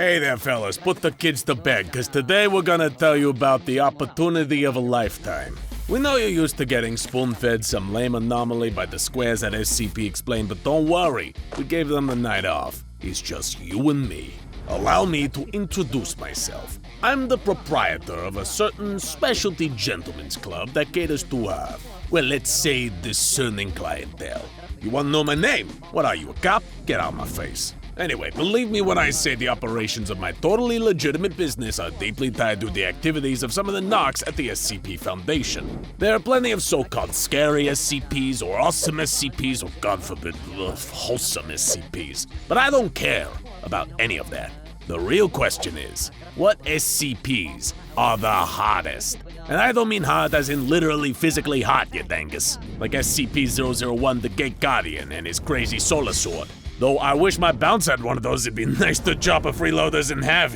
Hey there, fellas, put the kids to bed, cause today we're gonna tell you about the opportunity of a lifetime. We know you're used to getting spoon-fed some lame anomaly by the squares at SCP Explained, but don't worry, we gave them the night off. It's just you and me. Allow me to introduce myself. I'm the proprietor of a certain specialty gentlemen's club that caters to, well, let's say discerning clientele. You wanna know my name? What are you, a cop? Get out of my face. Anyway, believe me when I say the operations of my totally legitimate business are deeply tied to the activities of some of the narcs at the SCP Foundation. There are plenty of so-called scary SCPs or awesome SCPs or, God forbid, wholesome SCPs. But I don't care about any of that. The real question is, what SCPs are the hottest? And I don't mean hot as in literally physically hot, you dangus. Like SCP-001, the Gate Guardian, and his crazy solar sword. Though I wish my bounce had one of those, it'd be nice to chop a freeloaders in half,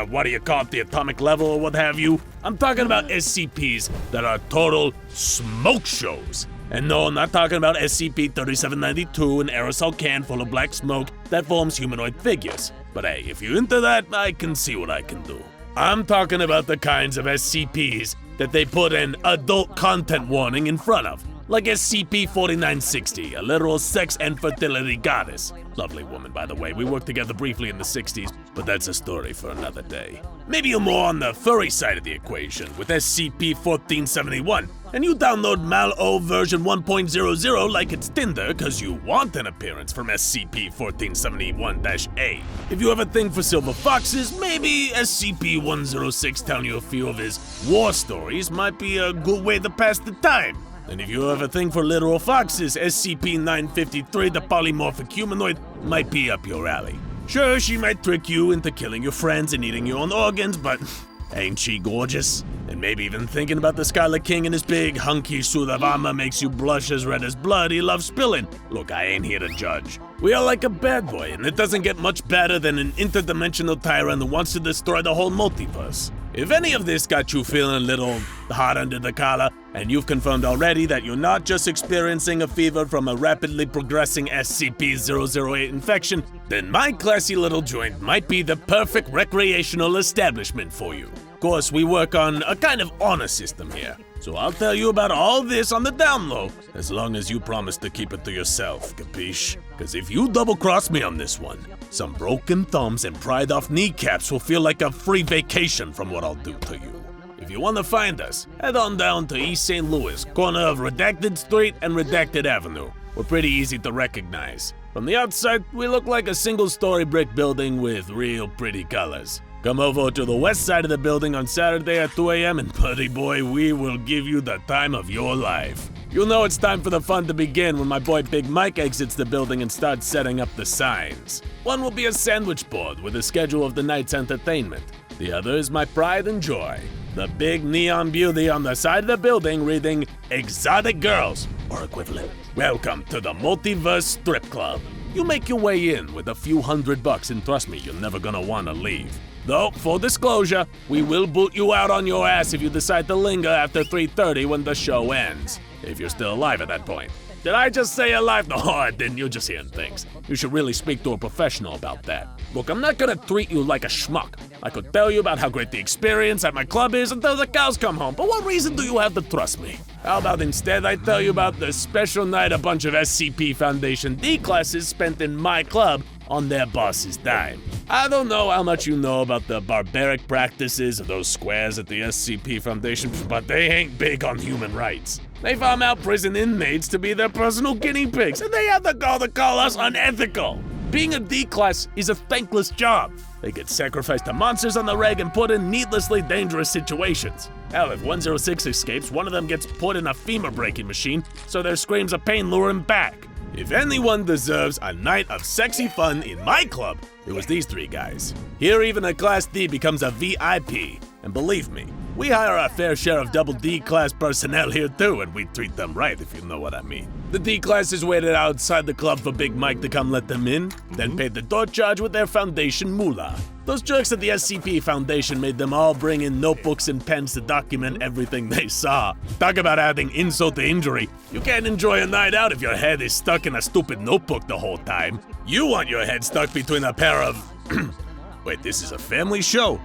what do you call it, the atomic level or what have you? I'm talking about SCPs that are total smoke shows. And no, I'm not talking about SCP-3792, an aerosol can full of black smoke that forms humanoid figures. But hey, if you're into that, I can see what I can do. I'm talking about the kinds of SCPs that they put an adult content warning in front of. Like SCP-1470, a literal sex and fertility goddess. Lovely woman, by the way. We worked together briefly in the 60s, but that's a story for another day. Maybe you're more on the furry side of the equation with SCP-1471, and you download Mal-O version 1.00 like it's Tinder because you want an appearance from SCP-1471-A. If you have a thing for silver foxes, maybe SCP-106 telling you a few of his war stories might be a good way to pass the time. And if you have a thing for literal foxes, SCP-953, the polymorphic humanoid, might be up your alley. Sure, she might trick you into killing your friends and eating your own organs, but ain't she gorgeous? And maybe even thinking about the Scarlet King and his big, hunky suit of armor makes you blush as red as blood he loves spilling. Look, I ain't here to judge. We are like a bad boy, and it doesn't get much better than an interdimensional tyrant who wants to destroy the whole multiverse. If any of this got you feeling a little hot under the collar, and you've confirmed already that you're not just experiencing a fever from a rapidly progressing SCP-008 infection, then my classy little joint might be the perfect recreational establishment for you. Of course, we work on a kind of honor system here, so I'll tell you about all this on the down low, as long as you promise to keep it to yourself, capiche? Cause if you double-cross me on this one, some broken thumbs and pried-off kneecaps will feel like a free vacation from what I'll do to you. If you want to find us, head on down to East St. Louis, corner of Redacted Street and Redacted Avenue. We're pretty easy to recognize. From the outside, we look like a single-story brick building with real pretty colors. Come over to the west side of the building on Saturday at 2 a.m. and buddy boy, we will give you the time of your life. You'll know it's time for the fun to begin when my boy Big Mike exits the building and starts setting up the signs. One will be a sandwich board with a schedule of the night's entertainment. The other is my pride and joy, the big neon beauty on the side of the building reading Exotic Girls, or equivalent. Welcome to the Multiverse Strip Club. You make your way in with a few $100 and trust me, you're never gonna wanna leave. Though, full disclosure, we will boot you out on your ass if you decide to linger after 3:30 when the show ends. If you're still alive at that point. Did I just say alive? No, I didn't. You're just hearing things. You should really speak to a professional about that. Look, I'm not gonna treat you like a schmuck. I could tell you about how great the experience at my club is until the cows come home, but what reason do you have to trust me? How about instead I tell you about the special night a bunch of SCP Foundation D classes spent in my club on their boss's dime. I don't know how much you know about the barbaric practices of those squares at the SCP Foundation, but they ain't big on human rights. They farm out prison inmates to be their personal guinea pigs, and they have the gall to call us unethical. Being a D-class is a thankless job. They get sacrificed to monsters on the reg and put in needlessly dangerous situations. Hell, if 106 escapes, one of them gets put in a femur breaking machine, so their screams of pain lure him back. If anyone deserves a night of sexy fun in my club, it was these three guys. Here even a Class D becomes a VIP, and believe me, we hire our fair share of double D-class personnel here too, and we treat them right if you know what I mean. The D-classes waited outside the club for Big Mike to come let them in, then paid the door charge with their Foundation moolah. Those jerks at the SCP Foundation made them all bring in notebooks and pens to document everything they saw. Talk about adding insult to injury. You can't enjoy a night out if your head is stuck in a stupid notebook the whole time. You want your head stuck between a pair of Wait, this is a family show?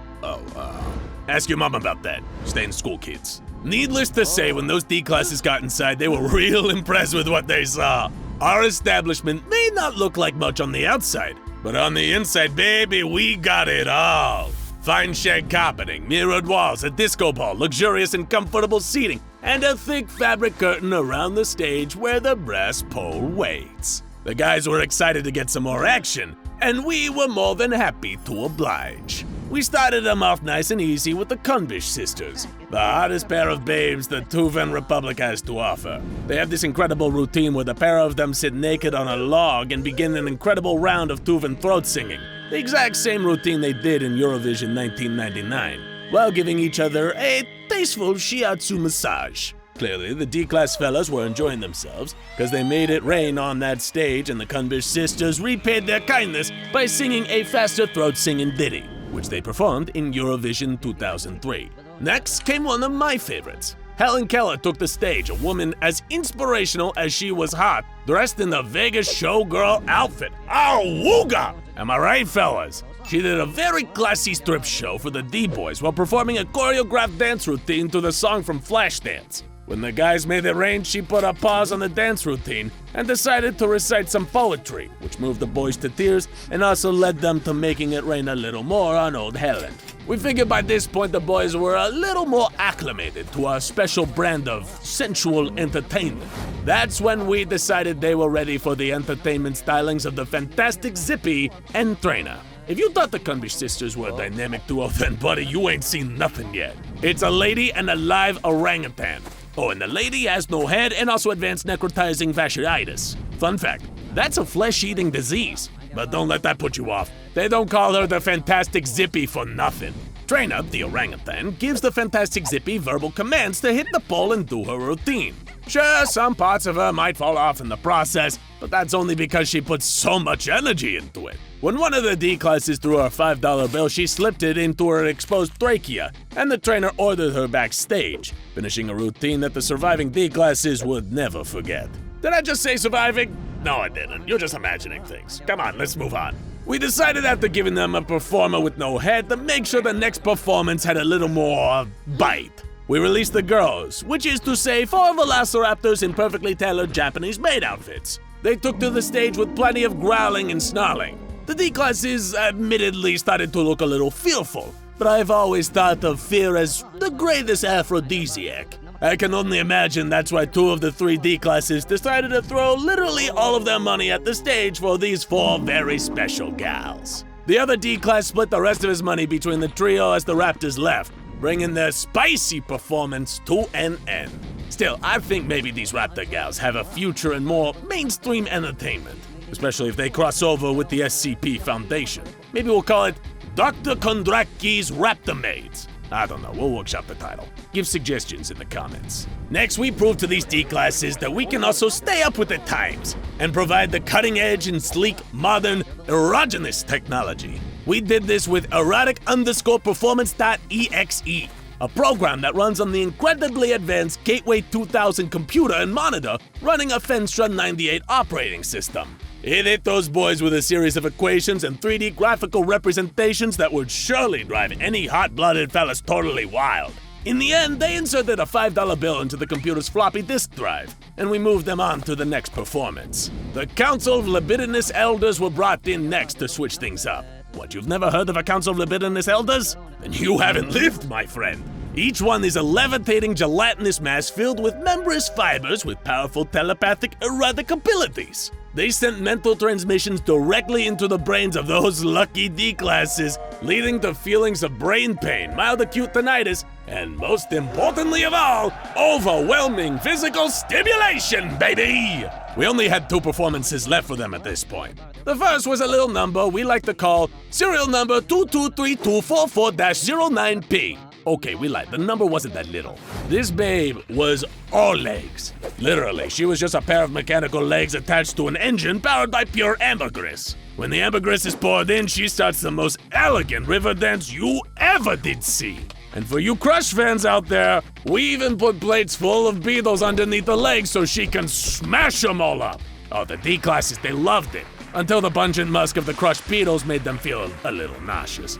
Ask your mom about that. Stay in school, kids. Needless to say, when those D classes got inside, they were real impressed with what they saw. Our establishment may not look like much on the outside, but on the inside, baby, we got it all. Fine shag carpeting, mirrored walls, a disco ball, luxurious and comfortable seating, and a thick fabric curtain around the stage where the brass pole waits. The guys were excited to get some more action, and we were more than happy to oblige. We started them off nice and easy with the Kunbish sisters, the hottest pair of babes the Tuvan Republic has to offer. They have this incredible routine where the pair of them sit naked on a log and begin an incredible round of Tuvan throat singing, the exact same routine they did in Eurovision 1999, while giving each other a tasteful shiatsu massage. Clearly, the D-class fellas were enjoying themselves, because they made it rain on that stage, and the Kunbish sisters repaid their kindness by singing a faster throat-singing ditty, which they performed in Eurovision 2003. Next came one of my favorites. Helen Keller took the stage, a woman as inspirational as she was hot, dressed in the Vegas showgirl outfit. Oh, wooga! Am I right, fellas? She did a very classy strip show for the D-boys while performing a choreographed dance routine to the song from Flashdance. When the guys made it rain, she put a pause on the dance routine and decided to recite some poetry, which moved the boys to tears and also led them to making it rain a little more on old Helen. We figured by this point the boys were a little more acclimated to our special brand of sensual entertainment. That's when we decided they were ready for the entertainment stylings of the fantastic Zippy and Trainer. If you thought the Kunbish sisters were a dynamic duo, then buddy, you ain't seen nothing yet. It's a lady and a live orangutan. Oh, and the lady has no head and also advanced necrotizing fasciitis. Fun fact, that's a flesh-eating disease. But don't let that put you off. They don't call her the Fantastic Zippy for nothing. Trainer, the orangutan, gives the Fantastic Zippy verbal commands to hit the pole and do her routine. Sure, some parts of her might fall off in the process, but that's only because she puts so much energy into it. When one of the D-classes threw her $5 bill, she slipped it into her exposed trachea, and the trainer ordered her backstage, finishing a routine that the surviving D-classes would never forget. Did I just say surviving? No, I didn't. You're just imagining things. Come on, let's move on. We decided after giving them a performer with no head to make sure the next performance had a little more bite. We released the girls, which is to say 4 Velociraptors in perfectly tailored Japanese maid outfits. They took to the stage with plenty of growling and snarling. The D-classes admittedly started to look a little fearful, but I've always thought of fear as the greatest aphrodisiac. I can only imagine that's why 2 of the 3 D-classes decided to throw literally all of their money at the stage for these 4 very special gals. The other D-class split the rest of his money between the trio as the Raptors left, bringing their spicy performance to an end. Still, I think maybe these Raptor gals have a future in more mainstream entertainment, especially if they cross over with the SCP Foundation. Maybe we'll call it Dr. Kondraki's Raptor Maids. I don't know, we'll workshop the title. Give suggestions in the comments. Next, we prove to these D-classes that we can also stay up with the times and provide the cutting-edge and sleek, modern, erogenous technology. We did this with erotic_performance.exe, a program that runs on the incredibly advanced Gateway 2000 computer and monitor running a Fenstra 98 operating system. It hit those boys with a series of equations and 3D graphical representations that would surely drive any hot-blooded fellas totally wild. In the end, they inserted a $5 bill into the computer's floppy disk drive, and we moved them on to the next performance. The Council of Libidinous Elders were brought in next to switch things up. What, you've never heard of a Council of Libidinous Elders? Then you haven't lived, my friend. Each one is a levitating gelatinous mass filled with membranous fibers with powerful telepathic erotic abilities. They sent mental transmissions directly into the brains of those lucky D-classes, leading to feelings of brain pain, mild acute tinnitus, and most importantly of all, overwhelming physical stimulation, baby! We only had 2 performances left for them at this point. The first was a little number we like to call serial number 223244-09P. Okay, we lied. The number wasn't that little. This babe was all legs. Literally, she was just a pair of mechanical legs attached to an engine powered by pure ambergris. When the ambergris is poured in, she starts the most elegant river dance you ever did see. And for you Crush fans out there, we even put plates full of beetles underneath the legs so she can smash them all up. Oh, the D-classes, they loved it. until the pungent musk of the crushed beetles made them feel a little nauseous.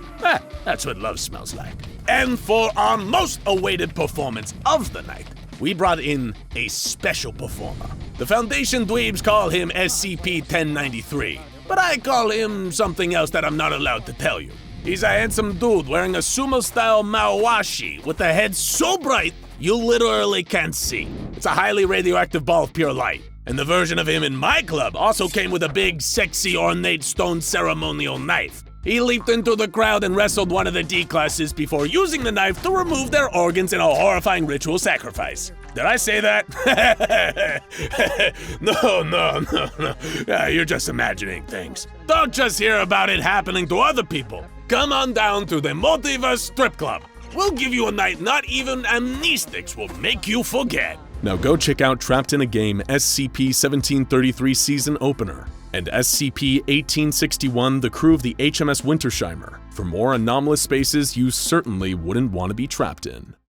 That's what love smells like. And for our most awaited performance of the night, we brought in a special performer. The Foundation dweebs call him SCP-1093, but I call him something else that I'm not allowed to tell you. He's a handsome dude wearing a sumo-style mawashi with a head so bright you literally can't see. It's a highly radioactive ball of pure light. And the version of him in my club also came with a big, sexy, ornate stone ceremonial knife. He leaped into the crowd and wrestled one of the D-classes before using the knife to remove their organs in a horrifying ritual sacrifice. Did I say that? No. You're just imagining things. Don't just hear about it happening to other people. Come on down to the Multiverse Strip Club. We'll give you a night not even amnestics will make you forget. Now go check out Trapped in a Game SCP-1733 Season Opener and SCP-1861 The Crew of the HMS Wintersheimer for more anomalous spaces you certainly wouldn't want to be trapped in.